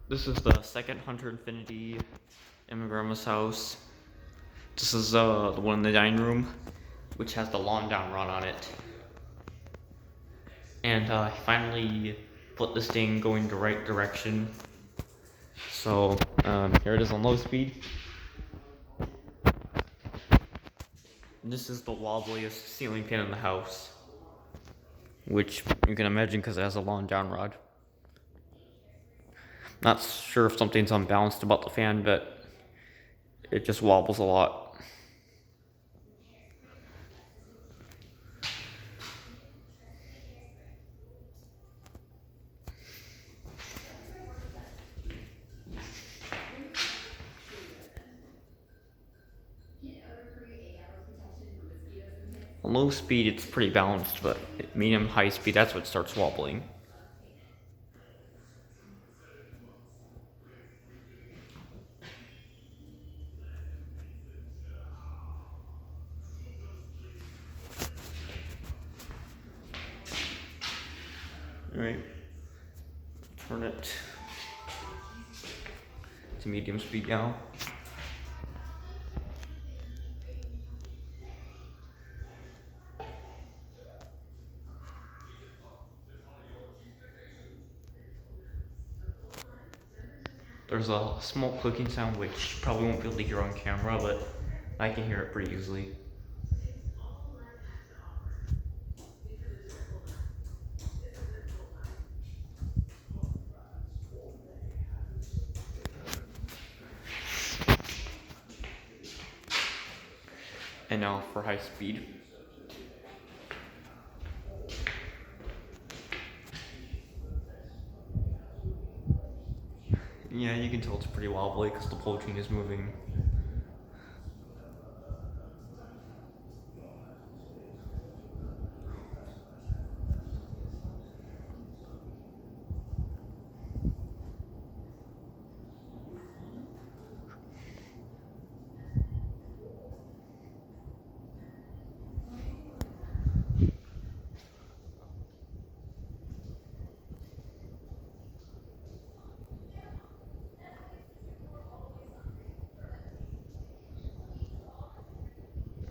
This is the second Hunter Infinity in my grandma's house. This is the one in the dining room, which has the lawn down run on it. And I finally put this thing going the right direction. So here it is on low speed. And this is the wobbliest ceiling fan in the house, which you can imagine because it has a long down rod. Not sure if something's unbalanced about the fan, but it just wobbles a lot. On low speed, it's pretty balanced, but at medium high speed, that's what starts wobbling. Alright, turn it to medium speed now. There's a small clicking sound which probably won't be able to hear on camera, but I can hear it pretty easily. And now for high speed. Yeah, you can tell it's pretty wobbly because the pole chain is moving.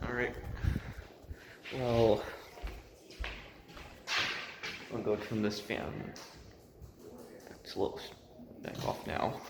Alright. Well, I'll go turn this fan. It's a little back off now.